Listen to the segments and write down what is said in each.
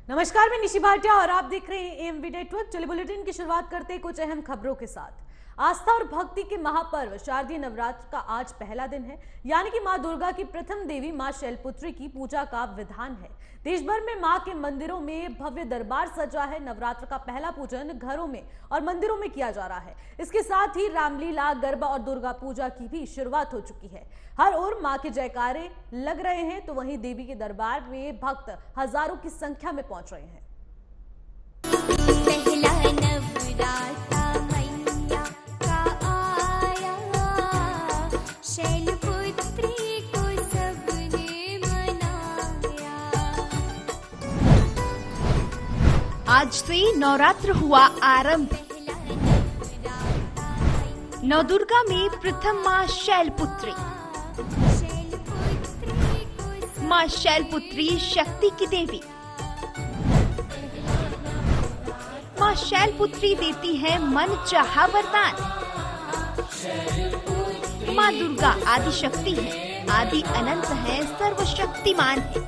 नमस्कार, मैं निशि भाटिया और आप देख रहे हैं एएमवी नेटवर्क। चलिए बुलेटिन की शुरुआत करते हैं कुछ अहम खबरों के साथ। आस्था और भक्ति के महापर्व शारदीय नवरात्र का आज पहला दिन है, यानी कि मां दुर्गा की प्रथम देवी मां शैलपुत्री की पूजा का विधान है। देश भर में मां के मंदिरों में भव्य दरबार सजा है। नवरात्र का पहला पूजन घरों में और मंदिरों में किया जा रहा है। इसके साथ ही रामलीला, गरबा और दुर्गा पूजा की भी शुरुआत हो चुकी है। हर ओर मां के जयकारे लग रहे हैं, तो वहीं देवी के दरबार में भक्त हजारों की संख्या में पहुंच रहे हैं। पहला नवरात्रा मैया का आया, शैलपुत्री को सबने मनाया। आज से नवरात्र हुआ आरंभ। नवदुर्गा में प्रथम मां शैलपुत्री। मां शैलपुत्री शक्ति की देवी। मां शैलपुत्री देती है मन चाहा वरदान। मां दुर्गा आदि शक्ति है, आदि अनंत है, सर्वशक्तिमान है।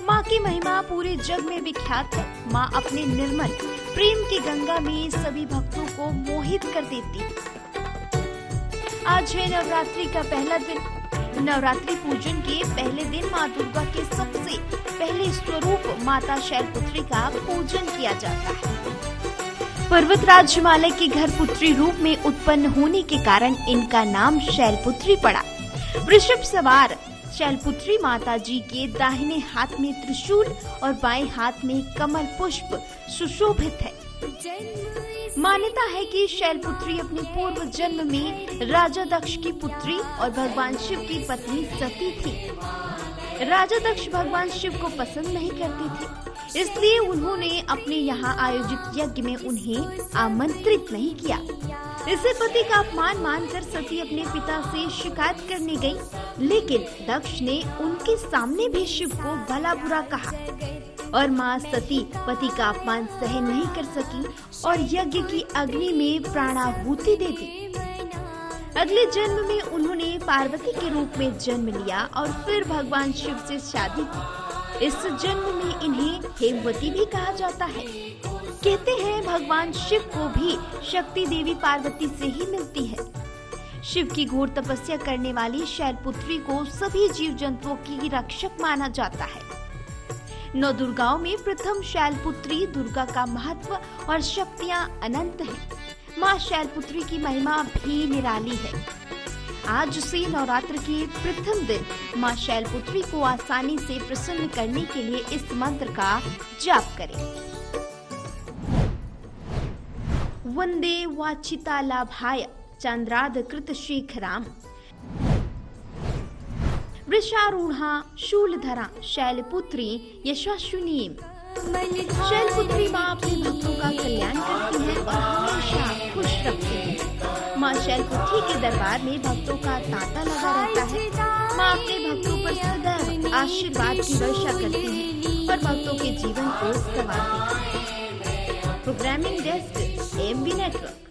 मां की महिमा पूरे जग में विख्यात है। मां अपने निर्मल प्रेम की गंगा में सभी भक्तों को मोहित कर देती है। आज है नवरात्रि का पहला दिन। नवरात्रि पूजन के पहले दिन मां दुर्गा के सबसे पहले स्वरूप माता शैलपुत्री का पूजन किया जाता है। पर्वतराज हिमालय के घर पुत्री रूप में उत्पन्न होने के कारण इनका नाम शैलपुत्री पड़ा। वृषभ सवार शैलपुत्री माता जी के दाहिने हाथ में त्रिशूल और बाएं हाथ में कमल पुष्प सुशोभित है। मान्यता है कि शैलपुत्री अपने पूर्व जन्म में राजा दक्ष की पुत्री और भगवान शिव की पत्नी सती थी। राजा दक्ष भगवान शिव को पसंद नहीं करते थे, इसलिए उन्होंने अपने यहाँ आयोजित यज्ञ में उन्हें आमंत्रित नहीं किया। इसे पति का अपमान मानकर सती अपने पिता से शिकायत करने गई, लेकिन दक्ष ने उनके सामने भी शिव को भला बुरा कहा और मां सती पति का अपमान सहन नहीं कर सकी और यज्ञ की अग्नि में प्राणाहुति दे दी। अगले जन्म में उन्होंने पार्वती के रूप में जन्म लिया और फिर भगवान शिव से शादी की। इस जन्म में इन्हें हेमवती भी कहा जाता है। कहते हैं भगवान शिव को भी शक्ति देवी पार्वती से ही मिलती है। शिव की घोर तपस्या करने वाली शैलपुत्री को सभी जीव जंतुओं की रक्षक माना जाता है। नौ दुर्गाओं में प्रथम शैलपुत्री दुर्गा का महत्व और शक्तियां अनंत हैं। मां शैलपुत्री की महिमा भी निराली है। आज से नवरात्र के प्रथम दिन मां शैलपुत्री को आसानी से प्रसन्न करने के लिए इस मंत्र का जाप करें। वंदे वाचिता लाभाय चंद्राद कृत शेखराम, वृषारूढ़ा शूलधरा शैलपुत्री यशस्विनी। शैलपुत्री मां अपने भक्तों का कल्याण करती है और हमेशा खुश रखती है। मां शैलपुत्री के दरबार में भक्तों का तांता लगा रहता है। मां अपने भक्तों पर सदैव आशीर्वाद की वर्षा करती है और भक्तों के जीवन को संवारती है। Programming desk AMV network.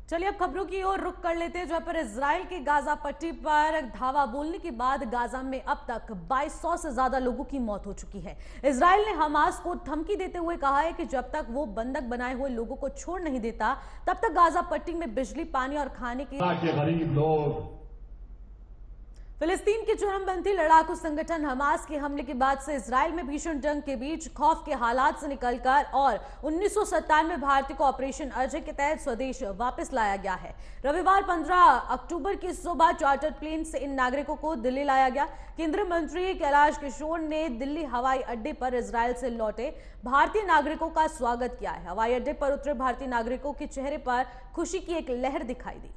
चलिए अब खबरों की ओर रुख कर लेते हैं, जहां पर इजराइल के गाजा पट्टी पर धावा बोलने के बाद गाजा में अब तक 2200 से ज्यादा लोगों की मौत हो चुकी है। इजराइल ने हमास को धमकी देते हुए कहा है कि जब तक वो बंधक बनाए हुए लोगों को छोड़ नहीं देता, तब तक गाजा पट्टी में बिजली, पानी और खाने के गरीब लोग। फिलिस्तीन के चरमपंथी लड़ाकू संगठन हमास के हमले के बाद से इजराइल में भीषण जंग के बीच खौफ के हालात से निकलकर और 1997 भारतीय को ऑपरेशन अजय के तहत स्वदेश वापस लाया गया है। रविवार 15 अक्टूबर की सुबह चार्टर्ड प्लेन से इन नागरिकों को दिल्ली लाया गया। केंद्रीय मंत्री कैलाश किशोर ने दिल्ली हवाई अड्डे पर इजराइल से लौटे भारतीय नागरिकों का स्वागत किया है। हवाई अड्डे पर उतरे भारतीय नागरिकों के चेहरे पर खुशी की एक लहर दिखाई दी।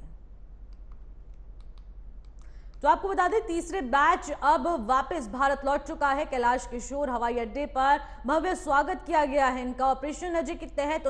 तो आपको बता दें, तीसरे बैच अब वापस भारत लौट चुका है। कैलाश किशोर हवाई अड्डे पर भव्य स्वागत किया गया है इनका। ऑपरेशन अजय के तहत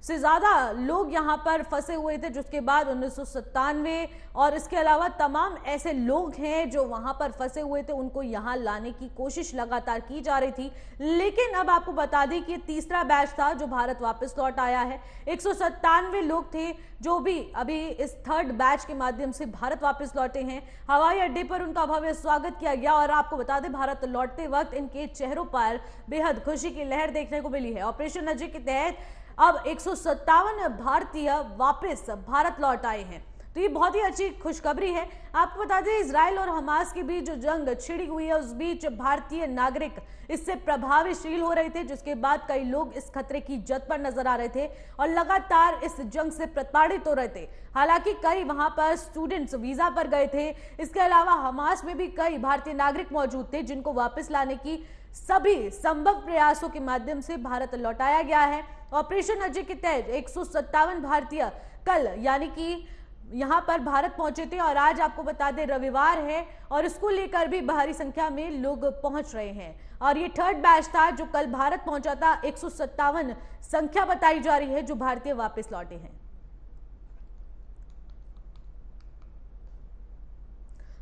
से ज्यादा लोग यहाँ पर फंसे हुए थे, जिसके बाद 1997 और इसके अलावा तमाम ऐसे लोग हैं जो वहां पर फंसे हुए थे, उनको यहाँ लाने की कोशिश लगातार की जा रही थी। लेकिन अब आपको बता दें कि तीसरा बैच था जो भारत वापस लौट आया है। 197 लोग थे जो भी अभी इस थर्ड बैच के माध्यम से भारत वापस लौटे हैं। हवाई अड्डे पर उनका भव्य स्वागत किया गया और आपको बता दें भारत लौटते वक्त इनके चेहरों पर बेहद खुशी की लहर देखने को मिली है। ऑपरेशन अजय के तहत अब 157 भारतीय वापस भारत लौट आए हैं, तो ये बहुत ही अच्छी खुशखबरी है। आपको बता दें इजराइल और हमास के बीच जो जंग छिड़ी हुई है, उस बीच भारतीय नागरिक इससे प्रभावशील हो रहे थे, जिसके बाद कई लोग इस खतरे की जद पर नजर आ रहे थे और लगातार इस जंग से प्रताड़ित हो रहे थे। हालांकि कई वहां पर स्टूडेंट्स वीजा पर गए थे। इसके अलावा हमास में भी कई भारतीय नागरिक मौजूद थे जिनको वापस लाने की सभी संभव प्रयासों के माध्यम से भारत लौटाया गया है। ऑपरेशन अजय के तहत 157 भारतीय कल यानी कि यहां पर भारत पहुंचे थे और आज आपको बता दें रविवार है और इसको लेकर भी भारी संख्या में लोग पहुंच रहे हैं। और ये थर्ड बैच था जो कल भारत पहुंचा था। 157 संख्या बताई जा रही है जो भारतीय वापस लौटे हैं।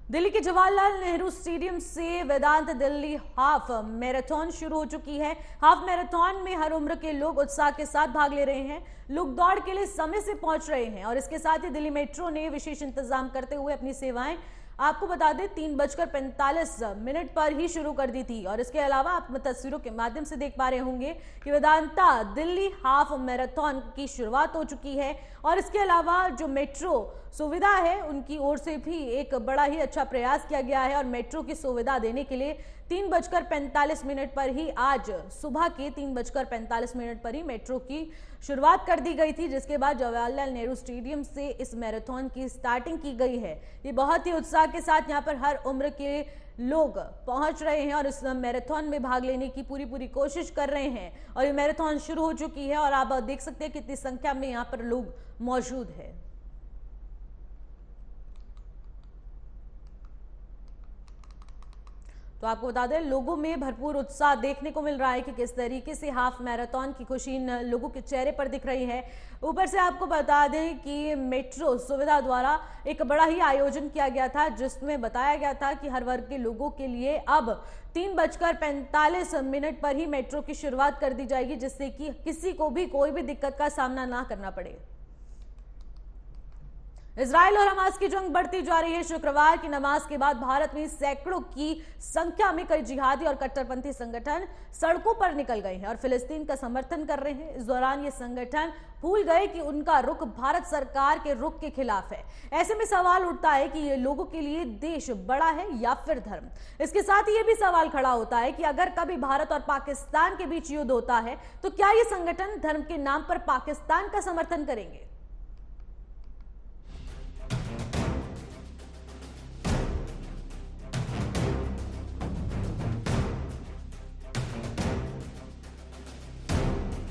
दिल्ली के जवाहरलाल नेहरू स्टेडियम से वेदांत दिल्ली हाफ मैराथन शुरू हो चुकी है। हाफ मैराथन में हर उम्र के लोग उत्साह के साथ भाग ले रहे हैं। लोग दौड़ के लिए समय से पहुंच रहे हैं और इसके साथ ही दिल्ली मेट्रो ने विशेष इंतजाम करते हुए अपनी सेवाएं आपको बता दें 3:45 पर ही शुरू कर दी थी। और इसके अलावा आप तस्वीरों के माध्यम से देख पा रहे होंगे कि वेदांता दिल्ली हाफ मैराथन की शुरुआत हो चुकी है और इसके अलावा जो मेट्रो सुविधा है उनकी ओर से भी एक बड़ा ही अच्छा प्रयास किया गया है और मेट्रो की सुविधा देने के लिए 3:45 पर ही आज सुबह के 3:45 पर ही मेट्रो की शुरुआत कर दी गई थी, जिसके बाद जवाहरलाल नेहरू स्टेडियम से इस मैराथन की स्टार्टिंग की गई है। ये बहुत ही उत्साह के साथ यहाँ पर हर उम्र के लोग पहुंच रहे हैं और इस मैराथन में भाग लेने की पूरी कोशिश कर रहे हैं और ये मैराथन शुरू हो चुकी है और आप देख सकते हैं कितनी संख्या में यहाँ पर लोग मौजूद है। तो आपको बता दें लोगों में भरपूर उत्साह देखने को मिल रहा है कि किस तरीके से हाफ मैराथन की खुशी इन लोगों के चेहरे पर दिख रही है। ऊपर से आपको बता दें कि मेट्रो सुविधा द्वारा एक बड़ा ही आयोजन किया गया था जिसमें बताया गया था कि हर वर्ग के लोगों के लिए अब 3:45 पर ही मेट्रो की शुरुआत कर दी जाएगी, जिससे कि किसी को भी कोई भी दिक्कत का सामना ना करना पड़े। इजराइल और हमास की जंग बढ़ती जा रही है। शुक्रवार की नमाज के बाद भारत में सैकड़ों की संख्या में कई जिहादी और कट्टरपंथी संगठन सड़कों पर निकल गए हैं और फिलिस्तीन का समर्थन कर रहे हैं। इस दौरान ये संगठन भूल गए कि उनका रुख भारत सरकार के रुख के खिलाफ है। ऐसे में सवाल उठता है कि ये लोगों के लिए देश बड़ा है या फिर धर्म। इसके साथ ही ये भी सवाल खड़ा होता है कि अगर कभी भारत और पाकिस्तान के बीच युद्ध होता है तो क्या ये संगठन धर्म के नाम पर पाकिस्तान का समर्थन करेंगे?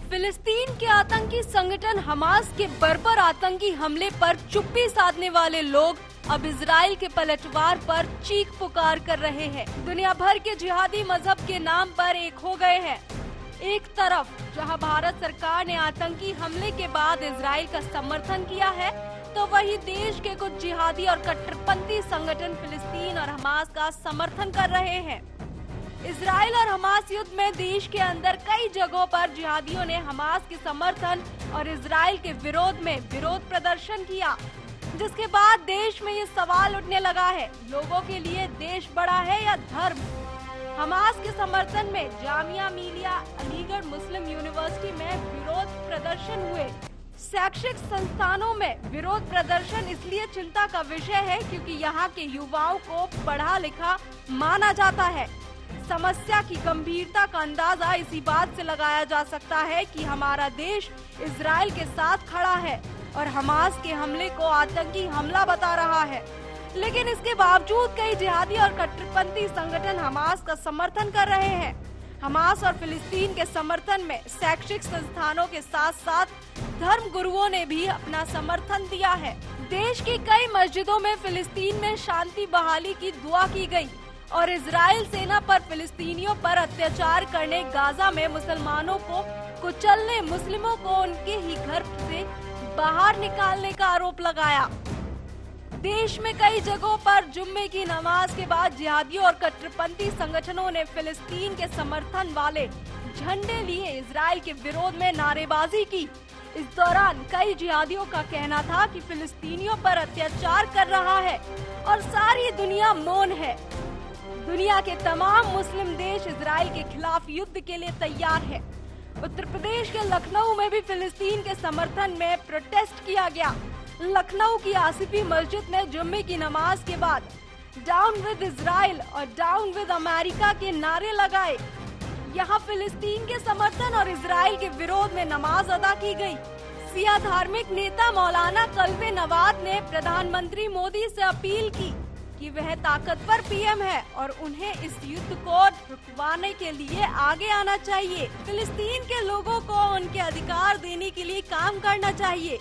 फिलिस्तीन के आतंकी संगठन हमास के बर्बर आतंकी हमले पर चुप्पी साधने वाले लोग अब इजराइल के पलटवार पर चीख पुकार कर रहे हैं। दुनिया भर के जिहादी मजहब के नाम पर एक हो गए हैं। एक तरफ जहां भारत सरकार ने आतंकी हमले के बाद इजराइल का समर्थन किया है, तो वहीं देश के कुछ जिहादी और कट्टरपंथी संगठन फिलिस्तीन और हमास का समर्थन कर रहे हैं। इजराइल और हमास युद्ध में देश के अंदर कई जगहों पर जिहादियों ने हमास के समर्थन और इजराइल के विरोध में विरोध प्रदर्शन किया, जिसके बाद देश में ये सवाल उठने लगा है, लोगों के लिए देश बड़ा है या धर्म? हमास के समर्थन में जामिया मिलिया अलीगढ़ मुस्लिम यूनिवर्सिटी में विरोध प्रदर्शन हुए। शैक्षिक संस्थानों में विरोध प्रदर्शन इसलिए चिंता का विषय है क्योंकि यहाँ के युवाओं को पढ़ा लिखा माना जाता है। समस्या की गंभीरता का अंदाजा इसी बात से लगाया जा सकता है कि हमारा देश इजराइल के साथ खड़ा है और हमास के हमले को आतंकी हमला बता रहा है। लेकिन इसके बावजूद कई जिहादी और कट्टरपंथी संगठन हमास का समर्थन कर रहे हैं। हमास और फिलिस्तीन के समर्थन में शैक्षिक संस्थानों के साथ साथ धर्म गुरुओं ने भी अपना समर्थन दिया है। देश की कई मस्जिदों में फिलिस्तीन में शांति बहाली की दुआ की गई और इजराइल सेना पर फिलिस्तीनियों पर अत्याचार करने गाजा में मुसलमानों को कुचलने, मुस्लिमों को उनके ही घर से बाहर निकालने का आरोप लगाया। देश में कई जगहों पर जुम्मे की नमाज के बाद जिहादियों और कट्टरपंथी संगठनों ने फिलिस्तीन के समर्थन वाले झंडे लिए इजराइल के विरोध में नारेबाजी की। इस दौरान कई जिहादियों का कहना था कि फिलिस्तीनियों पर अत्याचार कर रहा है और सारी दुनिया मौन है। दुनिया के तमाम मुस्लिम देश इजराइल के खिलाफ युद्ध के लिए तैयार है। उत्तर प्रदेश के लखनऊ में भी फिलिस्तीन के समर्थन में प्रोटेस्ट किया गया। लखनऊ की आसिफी मस्जिद ने जुम्मे की नमाज के बाद डाउन विद इजराइल और डाउन विद अमेरिका के नारे लगाए। यहाँ फिलिस्तीन के समर्थन और इजराइल के विरोध में नमाज अदा की गई। सिया धार्मिक नेता मौलाना कल्बे नवाज ने प्रधानमंत्री मोदी से अपील की कि वह ताकतवर पीएम है और उन्हें इस युद्ध को रुकवाने के लिए आगे आना चाहिए। फिलिस्तीन के लोगों को उनके अधिकार देने के लिए काम करना चाहिए।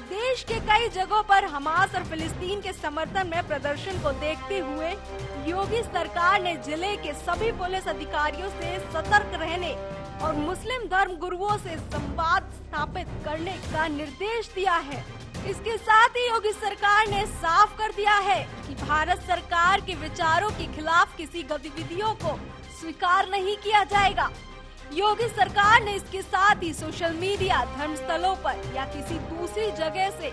देश के कई जगहों पर हमास और फिलिस्तीन के समर्थन में प्रदर्शन को देखते हुए योगी सरकार ने जिले के सभी पुलिस अधिकारियों से सतर्क रहने और मुस्लिम धर्म गुरुओं से संवाद स्थापित करने का निर्देश दिया है। इसके साथ ही योगी सरकार ने साफ कर दिया है कि भारत सरकार के विचारों के खिलाफ किसी गतिविधियों को स्वीकार नहीं किया जाएगा। योगी सरकार ने इसके साथ ही सोशल मीडिया, धर्मस्थलों पर या किसी दूसरी जगह से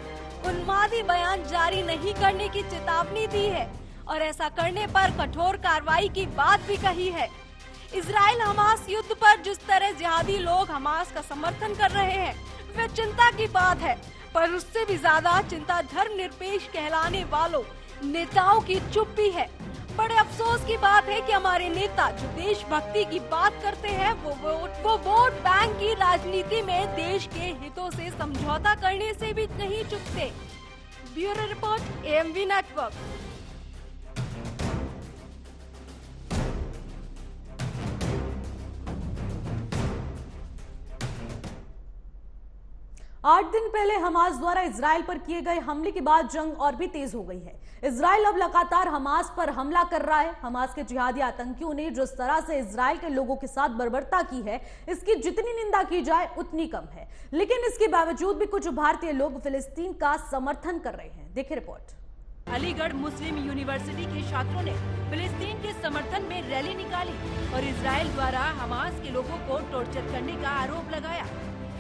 उन्मादी बयान जारी नहीं करने की चेतावनी दी है और ऐसा करने पर कठोर कार्रवाई की बात भी कही है। इजराइल हमास युद्ध पर जिस तरह जिहादी लोग हमास का समर्थन कर रहे हैं वह चिंता की बात है, पर उससे भी ज्यादा चिंता धर्मनिरपेक्ष कहलाने वालों नेताओं की चुप्पी है। बड़े अफसोस की बात है कि हमारे नेता जो देशभक्ति की बात करते हैं वो वोट बैंक की राजनीति में देश के हितों से समझौता करने से भी नहीं चूकते। Bureau report, AMV network. आठ दिन पहले हमास द्वारा इजराइल पर किए गए हमले के बाद जंग और भी तेज हो गई है। इजराइल अब लगातार हमास पर हमला कर रहा है। हमास के जिहादी आतंकियों ने जिस तरह से इजराइल के लोगों के साथ बर्बरता की है, इसकी जितनी निंदा की जाए उतनी कम है। लेकिन इसके बावजूद भी कुछ भारतीय लोग फिलिस्तीन का समर्थन कर रहे हैं। देखिए रिपोर्ट। अलीगढ़ मुस्लिम यूनिवर्सिटी के छात्रों ने फिलिस्तीन के समर्थन में रैली निकाली और इजराइल द्वारा हमास के लोगों को टॉर्चर करने का आरोप लगाया।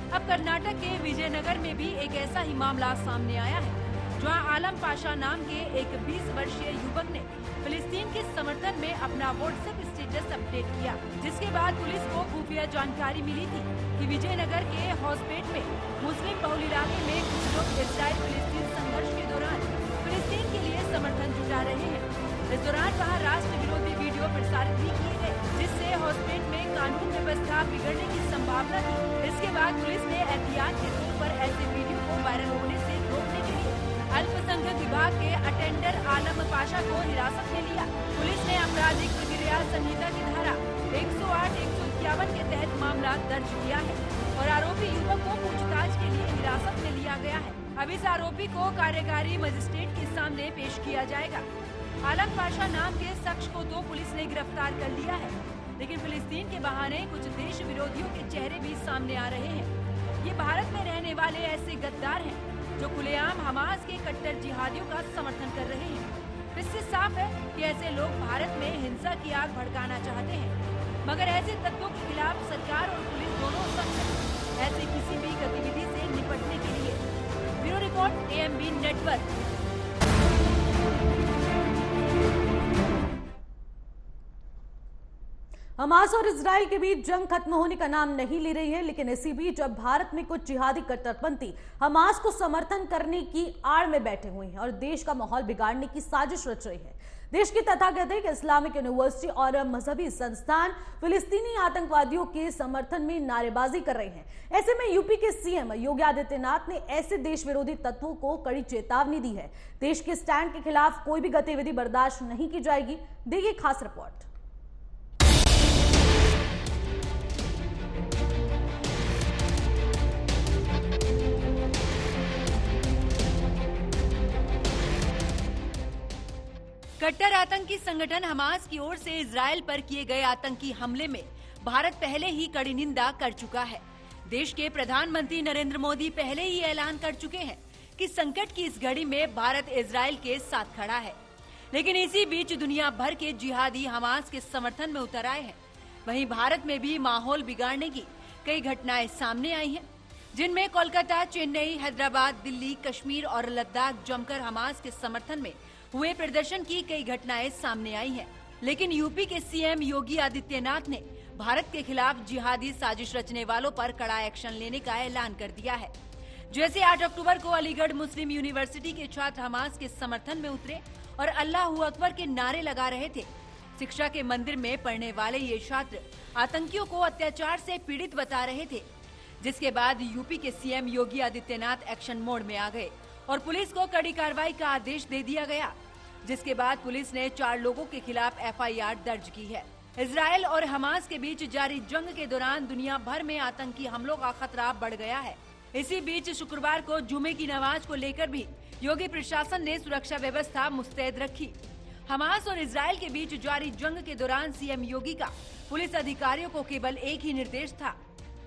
अब कर्नाटक के विजयनगर में भी एक ऐसा ही मामला सामने आया है, जहां आलम पाशा नाम के एक 20 वर्षीय युवक ने फिलिस्तीन के समर्थन में अपना व्हाट्सएप स्टेटस अपडेट किया, जिसके बाद पुलिस को खुफिया जानकारी मिली थी कि विजयनगर के हॉस्पेट में मुस्लिम बहुल इलाके में कुछ लोग इजराइल फिलिस्तीन संघर्ष के दौरान फिलिस्तीन के लिए समर्थन जुटा रहे हैं। इस दौरान वहाँ राष्ट्र विरोधी वीडियो प्रसारित भी किए गए, जिससे हॉस्पिटल में कानून व्यवस्था बिगड़ने की संभावना थी। इसके बाद पुलिस ने एहतियात के तौर पर ऐसे वीडियो को वायरल होने से रोकने के लिए अल्पसंख्यक विभाग के अटेंडर आलम पाशा को हिरासत में लिया। पुलिस ने आपराधिक प्रक्रिया संहिता की धारा 108, 151 के तहत मामला दर्ज किया है और आरोपी युवक को पूछताछ के लिए हिरासत में लिया गया है। अब इस आरोपी को कार्यकारी मजिस्ट्रेट के सामने पेश किया जाएगा। आलम पाशा नाम के शख्स को तो पुलिस ने गिरफ्तार कर लिया है, लेकिन फिलिस्तीन के बहाने कुछ देश विरोधियों के चेहरे भी सामने आ रहे हैं। ये भारत में रहने वाले ऐसे गद्दार हैं जो खुलेआम हमास के कट्टर जिहादियों का समर्थन कर रहे हैं। इससे साफ है कि ऐसे लोग भारत में हिंसा की आग भड़काना चाहते हैं, मगर ऐसे तत्वों के खिलाफ सरकार और पुलिस दोनों सक्षम है ऐसे किसी भी गतिविधि से निपटने के लिए। Bureau report, AMV network. Hamas और इजराइल के बीच जंग खत्म होने का नाम नहीं ले रही है, लेकिन इसी बीच अब भारत में कुछ जिहादी कट्टरपंथी हमास को समर्थन करने की आड़ में बैठे हुए हैं और देश का माहौल बिगाड़ने की साजिश रच रही है। देश की तथाकथित इस्लामिक यूनिवर्सिटी और मजहबी संस्थान फिलिस्तीनी आतंकवादियों के समर्थन में नारेबाजी कर रहे हैं। ऐसे में यूपी के सीएम योगी आदित्यनाथ ने ऐसे देश विरोधी तत्वों को कड़ी चेतावनी दी है। देश के स्टैंड के खिलाफ कोई भी गतिविधि बर्दाश्त नहीं की जाएगी। देखिए खास रिपोर्ट। कट्टर आतंकी संगठन हमास की ओर से इजराइल पर किए गए आतंकी हमले में भारत पहले ही कड़ी निंदा कर चुका है। देश के प्रधानमंत्री नरेंद्र मोदी पहले ही ऐलान कर चुके हैं कि संकट की इस घड़ी में भारत इजराइल के साथ खड़ा है। लेकिन इसी बीच दुनिया भर के जिहादी हमास के समर्थन में उतर आए हैं। वहीं भारत में भी माहौल बिगाड़ने की कई घटनाएं सामने आई हैं, जिनमें कोलकाता, चेन्नई, हैदराबाद, दिल्ली, कश्मीर और लद्दाख जमकर हमास के समर्थन में हुए प्रदर्शन की कई घटनाएं सामने आई हैं। लेकिन यूपी के सीएम योगी आदित्यनाथ ने भारत के खिलाफ जिहादी साजिश रचने वालों पर कड़ा एक्शन लेने का ऐलान कर दिया है। जैसे 8 अक्टूबर को अलीगढ़ मुस्लिम यूनिवर्सिटी के छात्र हमास के समर्थन में उतरे और अल्लाह अकबर के नारे लगा रहे थे। शिक्षा के मंदिर में पढ़ने वाले ये छात्र आतंकियों को अत्याचार से पीड़ित बता रहे थे, जिसके बाद यूपी के CM Yogi Adityanath action mode में आ गए और पुलिस को कड़ी कार्रवाई का आदेश दे दिया गया, जिसके बाद पुलिस ने 4 लोगों के खिलाफ एफआईआर दर्ज की है। इजराइल और हमास के बीच जारी जंग के दौरान दुनिया भर में आतंकी हमलों का खतरा बढ़ गया है। इसी बीच शुक्रवार को जुमे की नमाज को लेकर भी योगी प्रशासन ने सुरक्षा व्यवस्था मुस्तैद रखी। हमास और इजराइल के बीच जारी जंग के दौरान सीएम योगी का पुलिस अधिकारियों को केवल एक ही निर्देश था,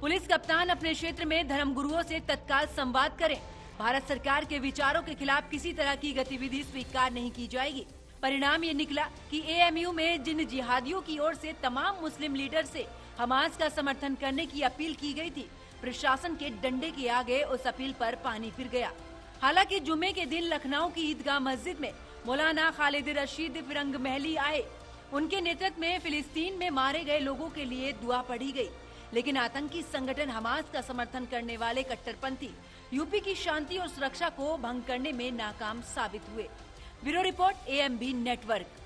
पुलिस कप्तान अपने क्षेत्र में धर्मगुरुओं से तत्काल संवाद करें। भारत सरकार के विचारों के खिलाफ किसी तरह की गतिविधि स्वीकार नहीं की जाएगी। परिणाम ये निकला कि एएमयू में जिन जिहादियों की ओर से तमाम मुस्लिम लीडर से हमास का समर्थन करने की अपील की गई थी, प्रशासन के डंडे के आगे उस अपील पर पानी फिर गया। हालांकि जुमे के दिन लखनऊ की ईदगाह मस्जिद में मौलाना खालिद रशीद फिरंग महली आए। उनके नेतृत्व में फिलिस्तीन में मारे गए लोगों के लिए दुआ पढ़ी गई। लेकिन आतंकी संगठन हमास का समर्थन करने वाले कट्टरपंथी यूपी की शांति और सुरक्षा को भंग करने में नाकाम साबित हुए। Bureau report, AMB network.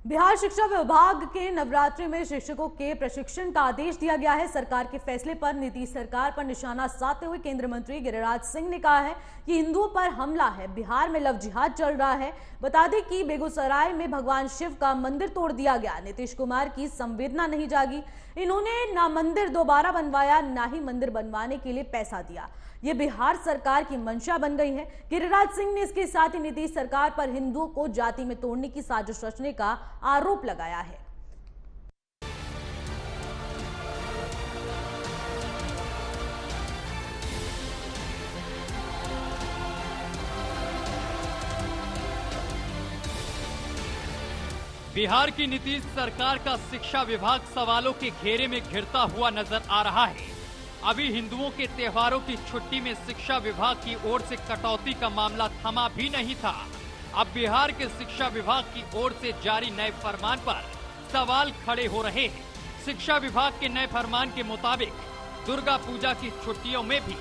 Bihar शिक्षा विभाग के नवरात्रि में शिक्षकों के प्रशिक्षण का आदेश दिया गया है। सरकार के फैसले पर नीतीश सरकार पर निशाना साधते हुए केंद्रीय मंत्री गिरिराज सिंह ने कहा है कि हिंदुओं पर हमला है, बिहार में लव जिहाद चल रहा है। बता दें कि बेगूसराय में भगवान शिव का मंदिर तोड़ दिया गया। नीतीश कुमार की संवेदना नहीं जागी। इन्होंने ना मंदिर दोबारा बनवाया, ना ही मंदिर बनवाने के लिए पैसा दिया। ये बिहार सरकार की मंशा बन गई है। गिरिराज सिंह ने इसके साथ ही नीतीश सरकार पर हिंदुओं को जाति में तोड़ने की साजिश रचने का आरोप लगाया है। बिहार की नीतीश सरकार का शिक्षा विभाग सवालों के घेरे में घिरता हुआ नजर आ रहा है। अभी हिंदुओं के त्योहारों की छुट्टी में शिक्षा विभाग की ओर से कटौती का मामला थमा भी नहीं था। अब बिहार के शिक्षा विभाग की ओर से जारी नए फरमान पर सवाल खड़े हो रहे हैं। शिक्षा विभाग के नए फरमान के मुताबिक दुर्गा पूजा की छुट्टियों में भी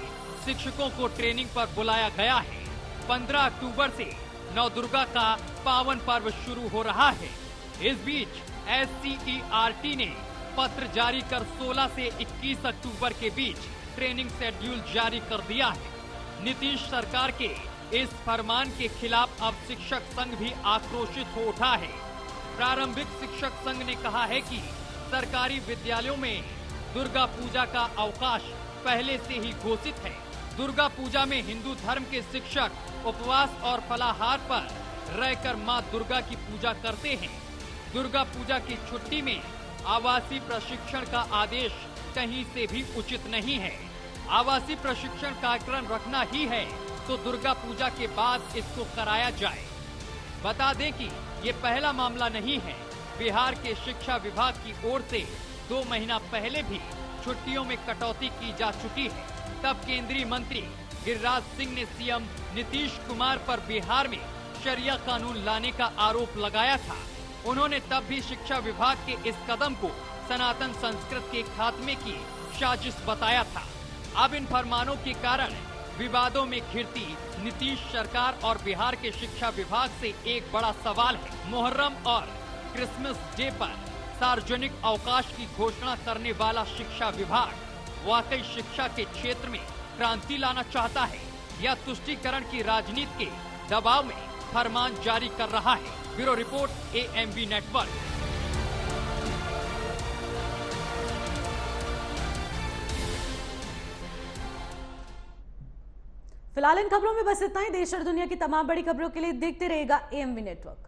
शिक्षकों को ट्रेनिंग पर बुलाया गया है। 15 अक्टूबर से नवदुर्गा का पावन पर्व शुरू हो रहा है। इस बीच SCERT ने पत्र जारी कर 16 से 21 अक्टूबर के बीच ट्रेनिंग शेड्यूल जारी कर दिया है। नीतीश सरकार के इस फरमान के खिलाफ अब शिक्षक संघ भी आक्रोशित हो उठा है। प्रारंभिक शिक्षक संघ ने कहा है कि सरकारी विद्यालयों में दुर्गा पूजा का अवकाश पहले से ही घोषित है। दुर्गा पूजा में हिंदू धर्म के शिक्षक उपवास और फलाहार पर रहकर मां दुर्गा की पूजा करते हैं। दुर्गा पूजा की छुट्टी में आवासीय प्रशिक्षण का आदेश कहीं से भी उचित नहीं है। आवासीय प्रशिक्षण कार्यक्रम रखना ही है तो दुर्गा पूजा के बाद इसको कराया जाए। बता दें कि ये पहला मामला नहीं है। बिहार के शिक्षा विभाग की ओर से 2 महीना पहले भी छुट्टियों में कटौती की जा चुकी है। तब केंद्रीय मंत्री गिरिराज सिंह ने सीएम नीतीश कुमार पर बिहार में शरिया कानून लाने का आरोप लगाया था। उन्होंने तब भी शिक्षा विभाग के इस कदम को सनातन संस्कृत के खात्मे की साजिश बताया था। अब इन फरमानों के कारण विवादों में घिरती नीतीश सरकार और बिहार के शिक्षा विभाग से एक बड़ा सवाल है। मुहर्रम और क्रिसमस डे पर सार्वजनिक अवकाश की घोषणा करने वाला शिक्षा विभाग वाकई शिक्षा के क्षेत्र में क्रांति लाना चाहता है या तुष्टीकरण की राजनीति के दबाव में फरमान जारी कर रहा है। Bureau report, AMB network. फिलहाल इन खबरों में बस इतना ही। देश और दुनिया की तमाम बड़ी खबरों के लिए देखते रहेगा AMB नेटवर्क।